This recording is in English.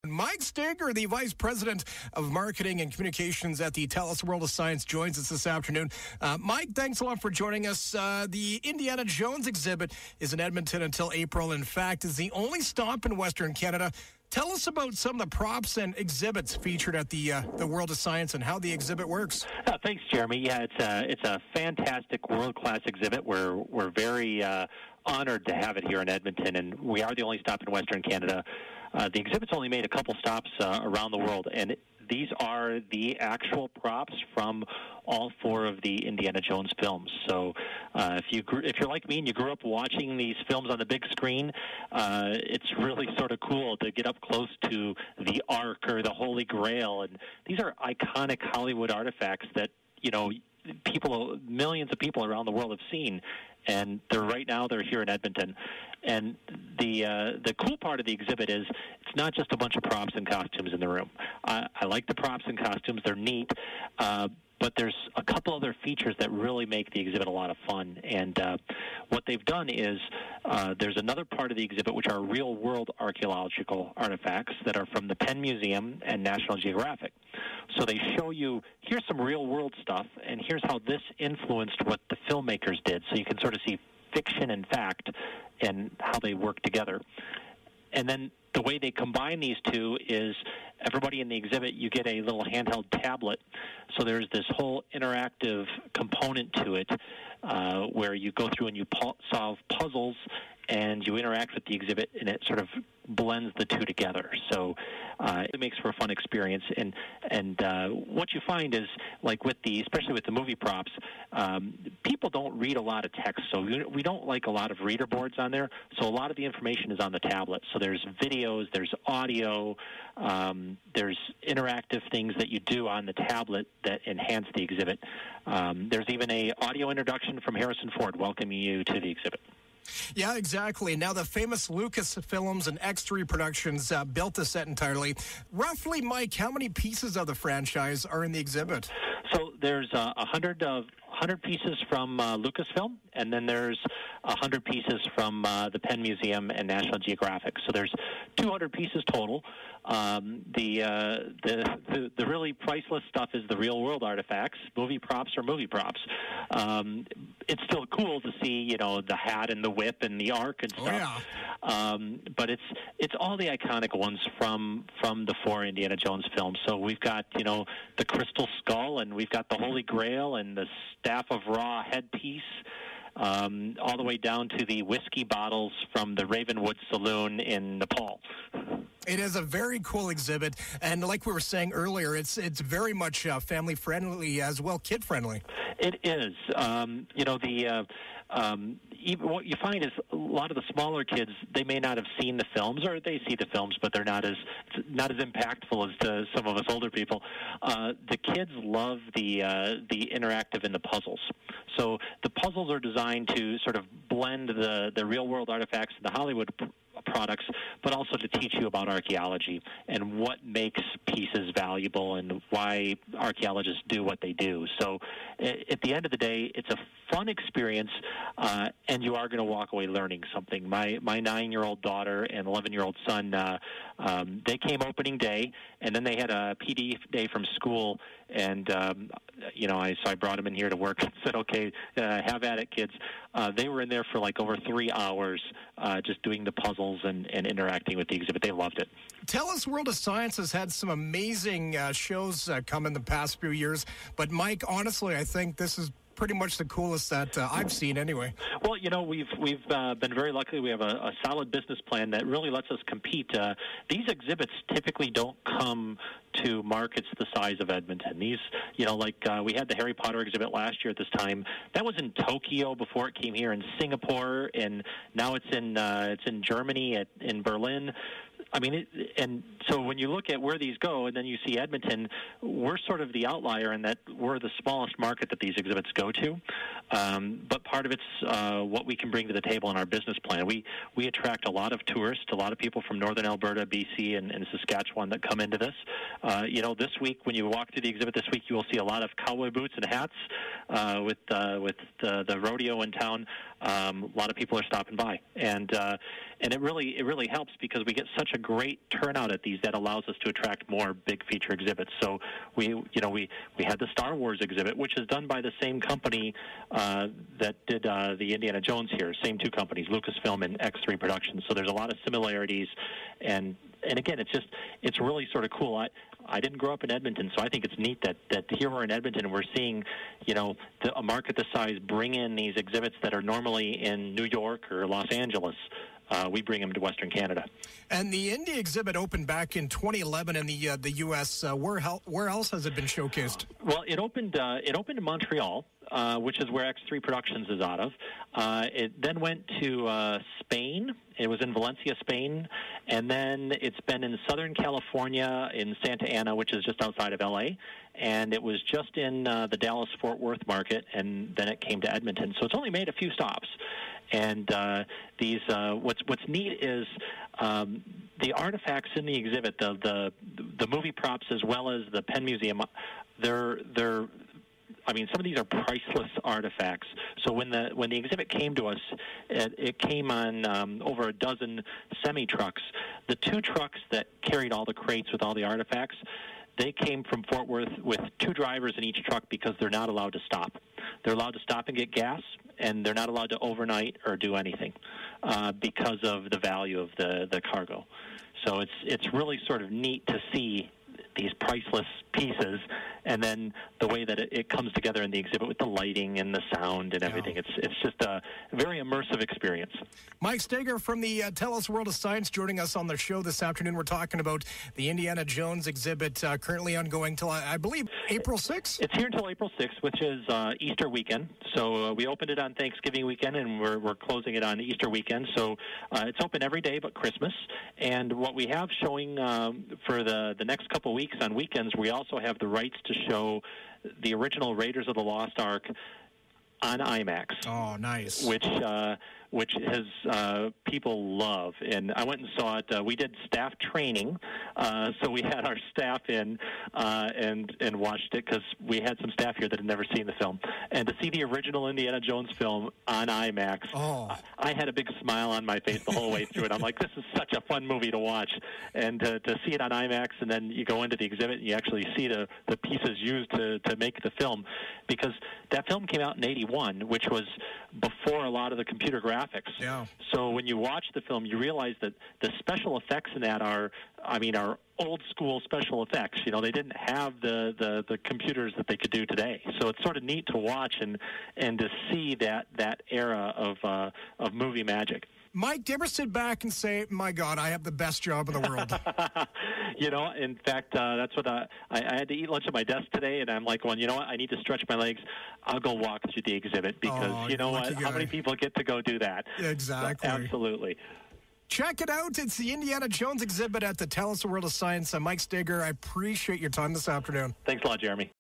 Mike Steger, the Vice President of Marketing and Communications at the TELUS World of Science, joins us this afternoon. Mike, thanks a lot for joining us. The Indiana Jones exhibit is in Edmonton until April. In fact, is the only stop in Western Canada. Tell us about some of the props and exhibits featured at the World of Science and how the exhibit works. Thanks, Jeremy. Yeah, it's a fantastic world-class exhibit. We're very honored to have it here in Edmonton, and we are the only stop in Western Canada. The exhibit's only made a couple stops around the world, and these are the actual props from all four of the Indiana Jones films. So if you're like me and you grew up watching these films on the big screen, it's really sort of cool to get up close to the Ark or the Holy Grail. And these are iconic Hollywood artifacts that, millions of people around the world have seen. And they're here in Edmonton. And the cool part of the exhibit is it's not just a bunch of props and costumes in the room. I like the props and costumes. They're neat. But there's a couple other features that really make the exhibit a lot of fun. And what they've done is there's another part of the exhibit which are real-world archaeological artifacts that are from the Penn Museum and National Geographic. So they show you, here's some real-world stuff, and here's how this influenced what the filmmakers did. So you can sort of see fiction and fact and how they work together. And then the way they combine these two is everybody in the exhibit, you get a little handheld tablet. So there's this whole interactive component to it where you go through and you solve puzzles and you interact with the exhibit, and it sort of blends the two together. So it makes for a fun experience. And what you find is, especially with the movie props, people don't read a lot of text. So we don't like a lot of reader boards on there. So a lot of the information is on the tablet. So there's videos, there's audio, there's interactive things that you do on the tablet that enhance the exhibit. There's even a audio introduction from Harrison Ford welcoming you to the exhibit. Yeah, exactly. Now, the famous Lucasfilms and X3 Productions built the set entirely. Roughly, Mike, how many pieces of the franchise are in the exhibit? So there's 100 pieces from Lucasfilm, and then there's 100 pieces from the Penn Museum and National Geographic. So there's 200 pieces total. The really priceless stuff is the real-world artifacts. Movie props are movie props. It's still cool to see, the hat and the whip and the Ark and stuff. Oh, yeah. But it's all the iconic ones from the four Indiana Jones films. So we've got, the Crystal Skull, and we've got the Holy Grail and the Staff of Ra headpiece. All the way down to the whiskey bottles from the Ravenwood Saloon in Nepal. It is a very cool exhibit, and like we were saying earlier, it's very much family-friendly as well, kid-friendly. It is. Even what you find is a lot of the smaller kids, they may not have seen the films, or they see the films, but they're not as impactful as to some of us older people. The kids love the interactive and the puzzles. So the puzzles are designed to sort of blend the real-world artifacts and the Hollywood products, but also to teach you about archaeology and what makes pieces valuable and why archaeologists do what they do. So at the end of the day, it's a fun experience, and you are going to walk away learning something. My 9-year-old daughter and 11-year-old son, they came opening day, and then they had a PD day from school, and I brought them in here to work and said, okay, have at it, kids. They were in there for over 3 hours just doing the puzzles and interacting with the exhibit. They loved it. TELUS World of Science has had some amazing shows come in the past few years, but Mike, honestly, I think this is pretty much the coolest that I've seen anyway. Well, we've been very lucky. We have a solid business plan that really lets us compete. These exhibits typically don't come to markets the size of Edmonton. These, we had the Harry Potter exhibit last year at this time. That was in Tokyo before it came here, in Singapore, and now it's in Germany, in Berlin. I mean, and so when you look at where these go, and then you see Edmonton, we're sort of the outlier in that we're the smallest market that these exhibits go to. But part of it's what we can bring to the table in our business plan. We attract a lot of tourists, a lot of people from northern Alberta, BC, and Saskatchewan that come into this. This week, when you walk through the exhibit this week, you will see a lot of cowboy boots and hats with the rodeo in town. A lot of people are stopping by, and and it really helps because we get such a great turnout at these that allows us to attract more big feature exhibits. So we had the Star Wars exhibit, which is done by the same company that did the Indiana Jones here. Same two companies, Lucasfilm and X3 Productions. So there's a lot of similarities, and again, it's really sort of cool. I didn't grow up in Edmonton, so I think it's neat that here we're in Edmonton and we're seeing, a market this size bring in these exhibits that are normally in New York or Los Angeles. We bring them to Western Canada. And the Indy exhibit opened back in 2011 in the U.S. Where else has it been showcased? Well, it opened in Montreal, which is where X3 Productions is out of. It then went to Spain. It was in Valencia, Spain, and then it's been in Southern California in Santa Ana, which is just outside of L.A., and it was just in the Dallas-Fort Worth market, and then it came to Edmonton. So it's only made a few stops. And what's neat is the artifacts in the exhibit, the movie props as well as the Penn Museum. Some of these are priceless artifacts. So when the exhibit came to us, it came on over a dozen semi-trucks. The two trucks that carried all the crates with all the artifacts, they came from Fort Worth with two drivers in each truck because they're not allowed to stop. They're allowed to stop and get gas, and they're not allowed to overnight or do anything because of the value of the cargo. So it's really sort of neat to see these priceless pieces, and then the way that it comes together in the exhibit with the lighting and the sound and everything. Yeah. It's just a very immersive experience. Mike Steger from the TELUS World of Science joining us on the show this afternoon. We're talking about the Indiana Jones exhibit currently ongoing till, I believe, April 6th? It's here until April 6th, which is Easter weekend. So we opened it on Thanksgiving weekend, and we're closing it on Easter weekend. So it's open every day but Christmas. And what we have showing for the next couple weeks on weekends, we also have the rights to show the original Raiders of the Lost Ark on IMAX. Oh, nice. Which has people love. And I went and saw it. We did staff training, so we had our staff in and watched it because we had some staff here that had never seen the film. And to see the original Indiana Jones film on IMAX, I had a big smile on my face the whole way through it. I'm like, this is such a fun movie to watch. And to see it on IMAX, and then you go into the exhibit and you actually see the pieces used to make the film, because that film came out in 81, which was before a lot of the computer graphics. Yeah. So when you watch the film, you realize that the special effects in that are old school special effects. They didn't have the computers that they could do today. So it's sort of neat to watch and to see that era of movie magic. Mike, do you ever sit back and say, my God, I have the best job in the world? In fact, that's what I had to eat lunch at my desk today, and I'm like, well, you know what? I need to stretch my legs. I'll go walk through the exhibit because, you know what? How many people get to go do that? Exactly. So, absolutely. Check it out. It's the Indiana Jones exhibit at the TELUS World of Science. Mike Steger, I appreciate your time this afternoon. Thanks a lot, Jeremy.